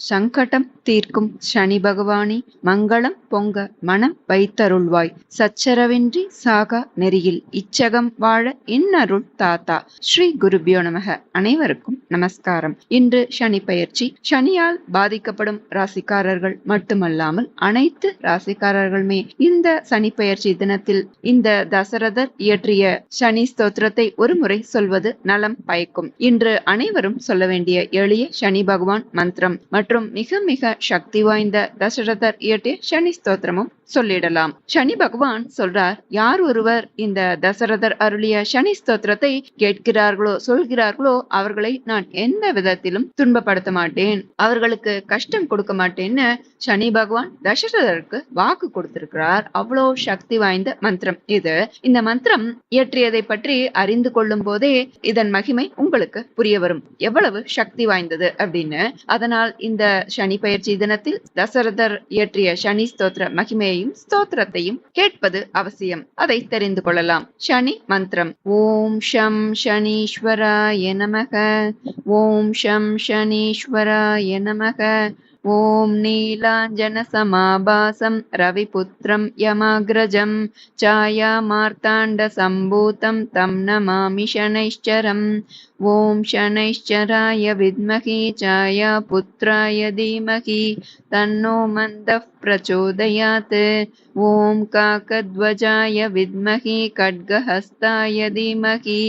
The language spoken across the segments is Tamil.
சங்கடம் தீர்க்கும் சனி பகவானே, மங்களம் பொங்க மனம் வைத்தருள்வாய். சச்சரவின்றி சாகா நெறியில் இச்சகம் வாழ இன்னருள் தாத்தா. ஸ்ரீ குருபியோ நமக. அனைவருக்கும் நமஸ்காரம். இன்று சனி பயிற்சி. சனியால் பாதிக்கப்படும் ராசிக்காரர்கள் மட்டுமல்லாமல் அனைத்து ராசிக்காரர்களுமே இந்த சனி பயிற்சி தினத்தில் இந்த தசரதர் இயற்றிய சனி ஸ்தோத்திரத்தை ஒரு முறை சொல்வது நலம் பயக்கும். இன்று அனைவரும் சொல்ல வேண்டிய எளிய சனி பகவான் மந்திரம் மற்றும் மிக மிக சக்தி வாய்ந்த தசரதர் இயற்றிய சனி ஸ்தோத்திரமும் சொல்லிடலாம். சனி பகவான் சொல்றார், யார் ஒருவர் இந்த தசரதர் அருளிய சனி ஸ்தோத்திரத்தை கேட்கிறார்களோ சொல்கிறார்களோ அவர்களை நான் எந்த விதத்திலும் துன்பப்படுத்த மாட்டேன், அவர்களுக்கு கஷ்டம் கொடுக்க மாட்டேன்னு சனி பகவான் தசரதருக்கு வாக்கு கொடுத்திருக்கிறார். அவ்வளோ சக்தி வாய்ந்த மந்திரம் இது. இந்த மந்திரம் இயற்றியதை பற்றி அறிந்து கொள்ளும் போதே இதன் மகிமை உங்களுக்கு புரிய வரும், எவ்வளவு சக்தி வாய்ந்தது அப்படின்னு. அதனால் இந்த சனி பயிற்சி தினத்தில் தசரதர் இயற்றிய சனி ஸ்தோத்திர மகிமையையும் ஸ்தோத்திரத்தையும் கேட்பது அவசியம். அதை தெரிந்து கொள்ளலாம். சனி மந்திரம். ஓம் ஷம் சனீஸ்வராய நமக. ஓம் ஷம் சனீஸ்வராய நமக. ஓம் நீலாஞ்சன சமாபாசம் ரவிபுத்திரம் யமாக்ரஜம் சாயா மார்த்தாண்ட சம்பூதம் தம் நமாமி சனைஷ்சரம். ஓம் சனைஷ்சராய வித்மகி சாயா புத்ராய தீமகி தன்னோ மந்தः பிரச்சோதயாத். ஓம் காகத்வஜாய வித்மகி கட்கஹஸ்தாய தீமகி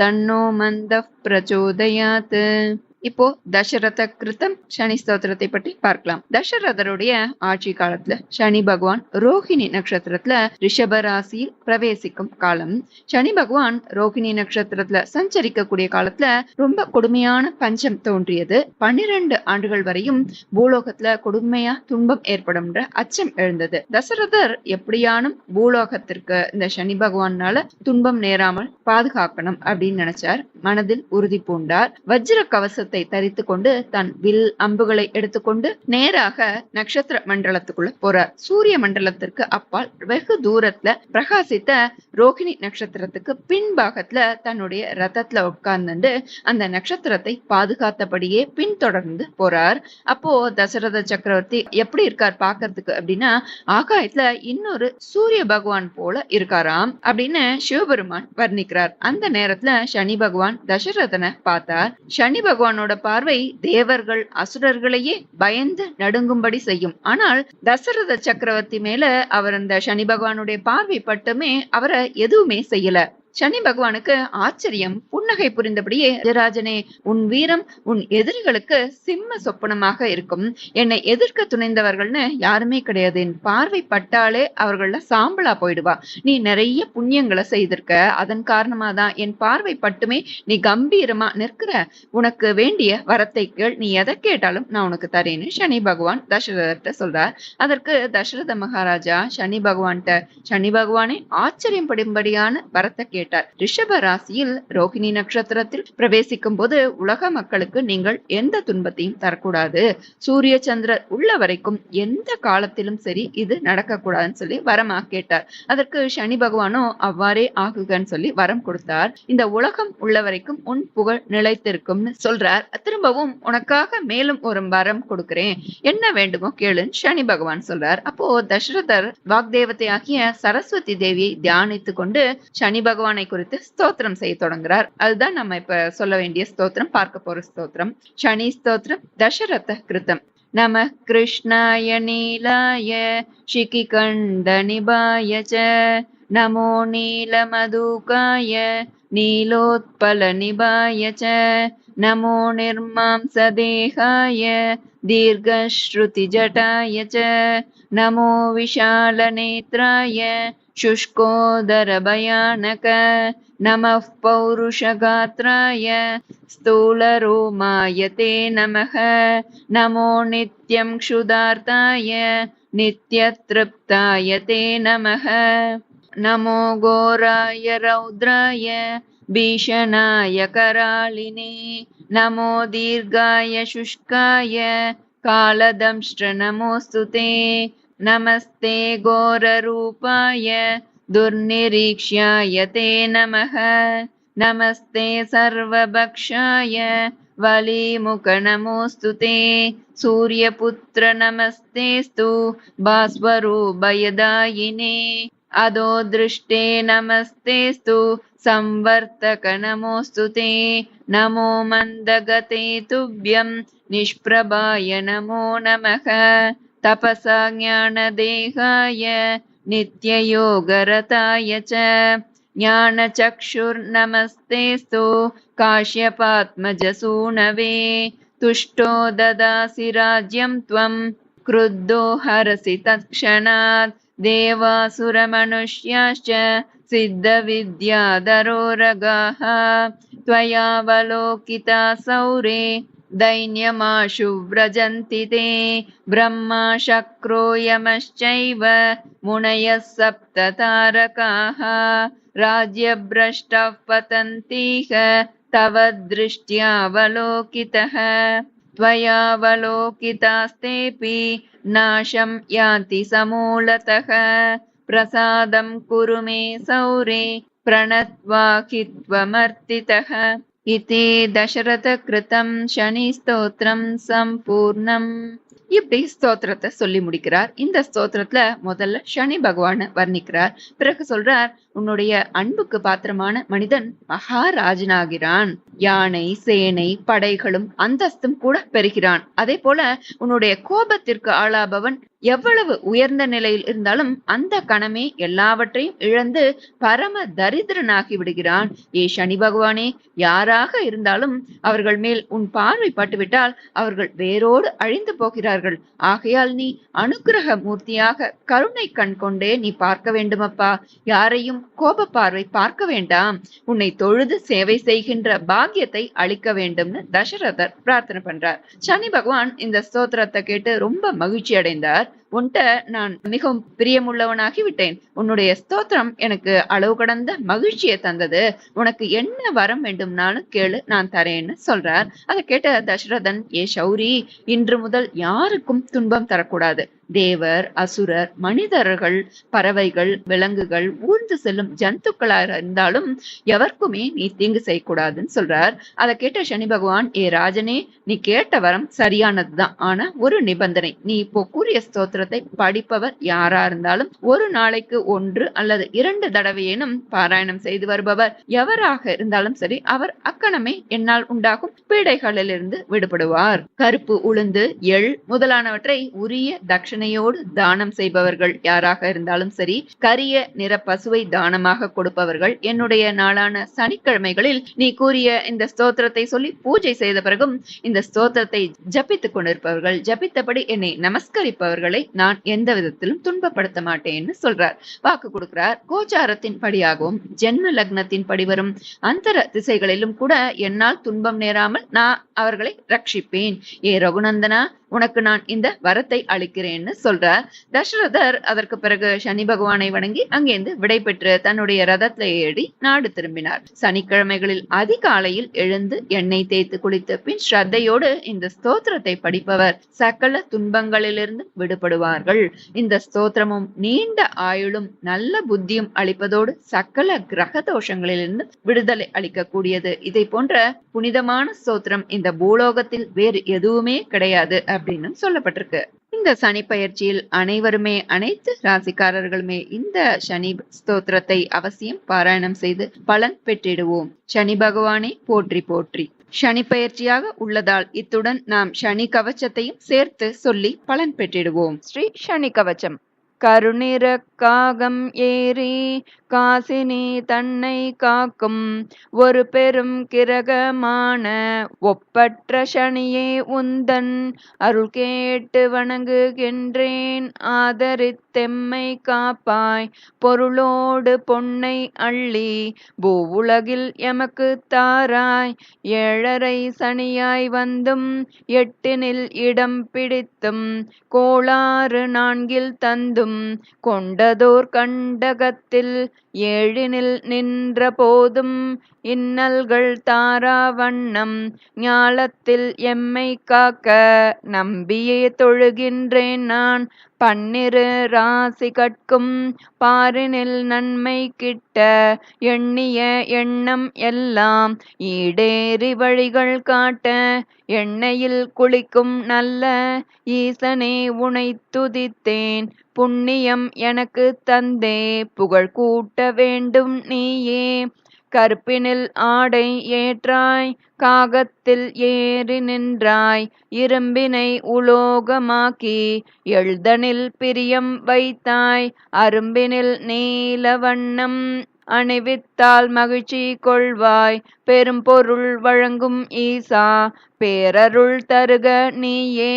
தன்னோ மந்தः பிரச்சோதயாத். இப்போ தசரத கிருத்தம் சனி ஸ்தோத்திரத்தை பற்றி பார்க்கலாம். தசரதருடைய ஆட்சி காலத்துல சனி பகவான் ரோஹிணி நட்சத்திரத்துல ரிஷப ராசியில் பிரவேசிக்கும் காலம். சனி பகவான் ரோஹிணி நட்சத்திரத்துல சஞ்சரிக்கக்கூடிய காலத்துல ரொம்ப கொடுமையான பஞ்சம் தோன்றியது. 12 ஆண்டுகள் வரையும் பூலோகத்துல கொடுமையா துன்பம் ஏற்படும் அச்சம் எழுந்தது. தசரதர் எப்படியானும் பூலோகத்திற்கு இந்த சனி பகவானால துன்பம் நேராமல் பாதுகாக்கணும் அப்படின்னு நினைச்சார். மனதில் உறுதி பூண்டார். வஜ்ர கவசத்தை தரித்து கொண்டு தன் வில் அம்புகளை எடுத்துக்கொண்டு நேராக நட்சத்திர மண்டலத்துக்குள்ள போறார். சூரிய மண்டலத்திற்கு அப்பால் வெகு தூரத்துல பிரகாசித்த ரோகிணி நட்சத்திரத்துக்கு பின்பாகத்துல தன்னுடைய ரதத்துல உட்கார்ந்து அந்த நட்சத்திரத்தை பாதுகாத்தபடியே பின்தொடர்ந்து போறார். அப்போ தசரத சக்கரவர்த்தி எப்படி இருக்கார் பாக்கிறதுக்கு அப்படின்னா, ஆகாயத்துல இன்னொரு சூரிய பகவான் போல இருக்காராம் அப்படின்னு சிவபெருமான் வர்ணிக்கிறார். அந்த நேரத்துல சனி பகவான் தசரதனை பார்த்தார். சனி பகவானோட பார்வை தேவர்கள் அசுரர்களையே பயந்து நடுங்கும்படி செய்யும். ஆனால் தசரத சக்கரவர்த்தி மேல அவர் அந்த சனி பகவானுடைய பார்வை பட்டுமே அவரை எதுவுமே செய்யல. சனி பகவானுக்கு ஆச்சரியம். புன்னகை புரிந்தபடியே, ராஜனே, உன் வீரம் உன் எதிரிகளுக்கு சிம்ம சொப்பனமாக இருக்கும். என்னை எதிர்க்க துணைந்தவர்கள்னு யாருமே கிடையாது. என் பார்வை பட்டாலே அவர்கள சாம்பலா போயிடுவா. நீ நிறைய புண்ணியங்களை செய்திருக்க, அதன் காரணமா தான் என் பார்வை பட்டுமே நீ கம்பீரமா நிற்கிற. உனக்கு வேண்டிய வரத்தை கேள், நீ எதை கேட்டாலும் நான் உனக்கு தரேன்னு சனி பகவான் தசரதர்கிட்ட சொல்றார். அதற்கு தசரத மகாராஜா சனி பகவான்கிட்ட, சனி பகவானே, ஆச்சரியம் படும்படியான வரத்தை கேட்டார். ரிஷப ராசியில் ரோகிணி நட்சத்திரத்தில் பிரவேசிக்கும் போது உலக மக்களுக்கு நீங்கள் எந்த துன்பத்தையும் தரக்கூடாது. சூரிய சந்திரர் உள்ள வரைக்கும் எந்த காலத்திலும் சரி இது நடக்க கூடாதுன்னு சொல்லி வரமா கேட்டார். அதற்கு சனி பகவானோ அவ்வாறே ஆகுகன்னு சொல்லி வரம் கொடுத்தார். இந்த உலகம் உள்ள வரைக்கும் உன் புகழ் நிலைத்திருக்கும்னு சொல்றார். திரும்பவும் உனக்காக மேலும் ஒரு வரம் கொடுக்கிறேன், என்ன வேண்டுமோ கேளுன்னு சனி பகவான் சொல்றார். அப்போ தசரதர் வாக்தேவத்தை ஆகிய சரஸ்வதி தேவியை தியானித்துக் கொண்டு சனி பகவான் குறித்து ஸ்தோத்திரம் செய்ய தொடங்குறார். அதுதான் நம்ம இப்ப சொல்ல வேண்டிய ஸ்தோத்திரம், பார்க்க போற ஸ்தோத்திரம். சனி ஸ்தோத்திரம் தசரத கிருத்தம். நம கிருஷ்ணாய நீலாய சிகிகண்ட நிபாய ச. நமோ நீலமதுகாய நீலோத்பல நிபாய ச. நமோ நிர்மாம்சதேகாய தீர்கஸ்ருதி ஜட்டாய ச. நமோ விஷால நேத்ராய शुष्कोदर भयानक. नमः पौरुषगात्राय स्थूलरोमाय ते नमः. नमो नित्यं क्षुधार्ताय नित्यतृप्ताय ते नमः. नमो घोराय रौद्राय भीषणाय करालिने. नमो दीर्घाय शुष्काय कालदंष्ट्र नमोऽस्तु ते. नमस्ते घोररूपाय दुर्निरीक्ष्याय ते नमः. नमस्ते सर्वभक्षाय वलीमुख नमोऽस्तु ते सूर्यपुत्र नमस्तेऽस्तु भास्वरूपयदायिने अधो दृष्टे नमस्तेऽस्तु संवर्तक नमोऽस्तु ते नमो मन्दगते तुभ्यं निष्प्रभाय नमो नमः तपसा ज्ञानदेहाय नित्ययोगरताय च ज्ञानचक्षुर्नमस्तेऽस्तु काश्यपात्मजसूनवे तुष्टो ददासि राज्यं त्वं क्रुद्धो हरसि तत्क्षणात् देवासुरमनुष्याश्च सिद्धविद्याधरोरगाः त्वयावलोकिता सौरे दैन्यमाशु व्रजन्ति ते ब्रह्मा शक्रो यमश्चैव मुनयः सप्ततारकाः राज्यभ्रष्टः पतन्तीह तव दृष्ट्यावलोकितः त्वयावलोकितास्तेऽपि नाशं यान्ति समूलतः प्रसादं कुरु मे सौरे प्रणत्वा हित्वमर्तितः इति தசரதகிருதம் சனி ஸ்தோத்திரம் சம்பூர்ணம். இப்படி ஸ்தோத்திரத்தை சொல்லி முடிக்கிறார். இந்த ஸ்தோத்திரத்துல முதல்ல சனி பகவான வர்ணிக்கிறார். பிறகு சொல்றார், உன்னுடைய அன்புக்கு பாத்திரமான மனிதன் மகாராஜனாகிறான். யானை சேனை படைகளும் அந்தஸ்தும் கூட பெறுகிறான். அதே போல உன்னுடைய கோபத்திற்கு ஆளாபவன் எவ்வளவு உயர்ந்த நிலையில் இருந்தாலும் அந்த கணமே எல்லாவற்றையும் இழந்து பரம தரித்திரனாகி விடுகிறான். ஏ சனி பகவானே, யாராக இருந்தாலும் அவர்கள் மேல் உன் பார்வை பட்டுவிட்டால் அவர்கள் வேரோடு அழிந்து போகிறார்கள். ஆகையால் நீ அனுக்கிரக மூர்த்தியாக கருணை கண் கொண்டே நீ பார்க்க வேண்டுமப்பா. யாரையும் கோப பார்வை பார்க்க வேண்டாம். உன்னை தொழுது சேவை செய்கின்ற பாக்கியத்தை அளிக்க வேண்டும்னு தசரதர் பிரார்த்தனை பண்றார். சனி பகவான் இந்த ஸ்தோத்திரத்தை கேட்டு ரொம்ப மகிழ்ச்சி அடைந்தார். உன்கிட்ட நான் மிகவும் பிரியமுள்ளவனாகி விட்டேன். உன்னுடைய ஸ்தோத்திரம் எனக்கு அளவு கடந்த மகிழ்ச்சியை தந்தது. உனக்கு என்ன வரம் வேண்டும்னாலும் கேளு, நான் தரேன்னு சொல்றார். அதை கேட்ட தசரதன், ஏ சௌரி, இன்று முதல் யாருக்கும் துன்பம் தரக்கூடாது. தேவர், அசுரர், மனிதர்கள், பறவைகள், விலங்குகள், ஊர்ந்து செல்லும் ஜந்துக்களாக இருந்தாலும் எவருக்குமே நீ தீங்கு செய்யக்கூடாதுன்னு சொல்றார். அதை கேட்ட சனி பகவான், ஏ ராஜனே, நீ கேட்ட வரம் சரியானதுதான். ஆனா ஒரு நிபந்தனை. நீ இப்போ கூறிய ஸ்தோத்திரத்தை படிப்பவர் யாரா இருந்தாலும் ஒரு நாளைக்கு 1 அல்லது 2 தடவையேனும் பாராயணம் செய்து வருபவர் எவராக இருந்தாலும் சரி, அவர் அக்கணமே என்னால் உண்டாகும் பீடைகளிலிருந்து விடுபடுவார். கருப்பு உளுந்து, எள் முதலானவற்றை உரிய தட்சணையோடு தானம் செய்பவர்கள் யாராக இருந்தாலும் சரி, கரிய நிற பசுவை தானமாக கொடுப்பவர்கள், என்னுடைய நாளான சனிக்கிழமைகளில் நீ கூறிய இந்த ஸ்தோத்திரத்தை சொல்லி பூஜை செய்த பிறகும் இந்த ஸ்தோத்திரத்தை ஜபித்துக் கொண்டிருப்பவர்கள், ஜபித்தபடி என்னை நமஸ்கரிப்பவர்களை நான் எந்த விதத்திலும் துன்பப்படுத்த மாட்டேன்னு சொல்றார். வாக்கு கொடுக்கிறார். கோச்சாரத்தின் படியாகவும் ஜென்ம லக்னத்தின் படி வரும் அந்தர திசைகளிலும் கூட என்னால் துன்பம் நேராமல் நான் அவர்களை ரட்சிப்பேன். ஏ ரகுநந்தனா, உனக்கு நான் இந்த வரத்தை அளிக்கிறேன்னு சொல்றார். தசரதர் அதற்கு பிறகு சனி பகவானை வணங்கி அங்கேருந்து விடை பெற்று தன்னுடைய ரதத்தை ஏறி நாடு திரும்பினார். சனிக்கிழமைகளில் அதிகாலையில் எழுந்து எண்ணெய் தேய்த்து குளித்து பின் ஸ்ரத்தையோடு இந்த ஸ்தோத்திரத்தை படிப்பவர் சகல துன்பங்களிலிருந்து விடுபடுவார்கள். இந்த ஸ்தோத்திரமும் நீண்ட ஆயுளும் நல்ல புத்தியும் அளிப்பதோடு சகல கிரக தோஷங்களிலிருந்து விடுதலை அளிக்கக்கூடியது. இதை போன்ற புனிதமான ஸ்தோத்திரம் இந்த பூலோகத்தில் வேறு எதுவுமே கிடையாது அப்படின்னு சொல்லப்பட்டிருக்கு. இந்த சனி பயிற்சியில் அனைவருமே, அனைத்து ராசிக்காரர்களுமே இந்த சனி ஸ்தோத்திரத்தை அவசியம் பாராயணம் செய்து பலன் பெற்றிடுவோம். சனி பகவானை போற்றி போற்றி. சனி பயிற்சியாக உள்ளதால் இத்துடன் நாம் சனி கவச்சத்தையும் சேர்த்து சொல்லி பலன் பெற்றிடுவோம். ஸ்ரீ சனி கவச்சம். கருநிற காகம் ஏறி காசினி தன்னை காக்கும் ஒரு பெரும் கிரகமான ஒப்பற்ற சனியே உந்தன் அருள் கேட்டு வணங்குகின்றேன். ஆதரித்தெம்மை காப்பாய் பொருளோடு பொன்னை அள்ளி பூவுலகில் எமக்கு தாராய். 7.5 சனியாய் வந்தும் 8னில் இடம் பிடித்தும் கோளாறு 4ல் தந்தும் கொண்டதோர் கண்டகத்தில் ஏழினில் நின்ற போதும் இன்னல்கள் தாரா வண்ணம் ஞாலத்தில் எம்மை காக்க நம்பியே தொழுகின்றேன் நான். பன்னிரு ராசி கட்கும் பாரினில் நன்மை கிட்ட எண்ணிய எண்ணம் எல்லாம் ஈடேறி வழிகள் காட்ட எண்ணெயில் குளிக்கும் நல்ல ஈசனே உனை துதித்தேன். புண்ணியம் எனக்கு தந்தே புகழ் கூட்ட வேண்டும் நீயே. கற்பினில் ஆடை ஏற்றாய் காகத்தில் ஏறி நின்றாய் இரும்பினை உலோகமாக்கி எழுதனில் பிரியம் வைத்தாய் அரும்பினில் நீல வண்ணம் அணிவித்தால் மகிழ்ச்சி கொள்வாய். பெரும்பொருள் வழங்கும் ஈசா பேரருள் தருக நீயே.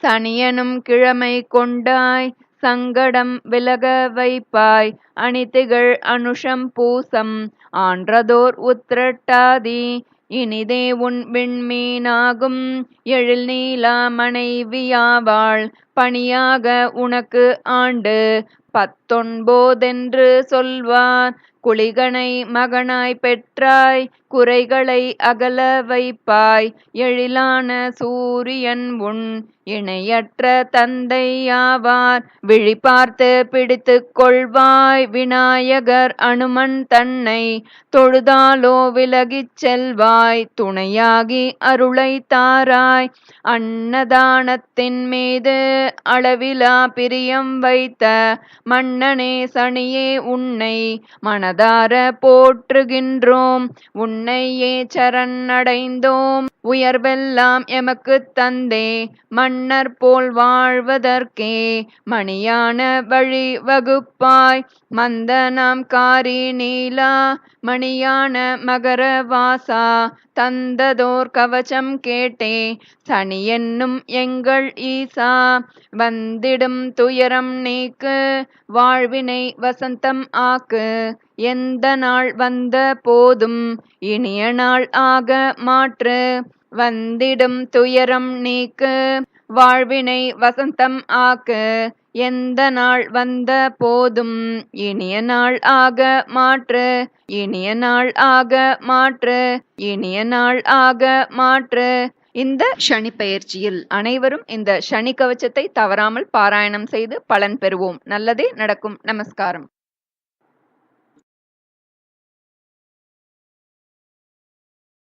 சனியனும் கிழமை கொண்டாய் சங்கடம் விலக வைப்பாய் அணிதிகழ் அனுஷம் பூசம் ஆன்றதோர் உத்திரட்டாதி இனிதே உன் விண்மீனாகும் எழில் நீலா மனைவியாவாள் பணியாக உனக்கு ஆண்டு 19 சொல்வார். குளிகனை மகனாய் பெற்றாய் குறைகளை அகல வைப்பாய் எழிலான சூரியன் உன் இணையற்ற தந்தையாவார். விழி பார்த்து பிடித்து கொள்வாய் விநாயகர் அனுமன் தன்னை தொழுதாலோ விலகிச் செல்வாய் துணையாகி அருளை தாராய். அன்னதானத்தின் மீது அளவிலா பிரியம் வைத்த மன்னனே சனியே உன்னை மனதார போற்றுகின்றோம். உன்னையே சரணடைந்தோம் உயர்வெல்லாம் எமக்கு தந்தே மன்னர் போல் வாழ்வதற்கே மணியான வழி வகுப்பாய். மந்தனாம் காரி நீலா மணியான மகர வாசா தந்ததோர் கவசம் கேட்டே சனி என்னும் எங்கள் ஈசா. வந்திடும் துயரம் நீக்கு வாழ்வினை வசந்தம் ஆக்கு எந்த நாள் வந்த போதும் இனிய நாள் ஆக மாற்று. வந்திடும் துயரம் நீக்கு வாழ்வினை வசந்தம் ஆக்கு எந்த நாள் வந்த போதும் இனிய நாள் ஆக மாற்று. இனிய நாள் ஆக மாற்று. இனிய நாள் ஆக மாற்று. இந்த சனி பெயர்ச்சியில் அனைவரும் இந்த சனி கவசத்தை தவறாமல் பாராயணம் செய்து பலன் பெறுவோம். நல்லதே நடக்கும். நமஸ்காரம்.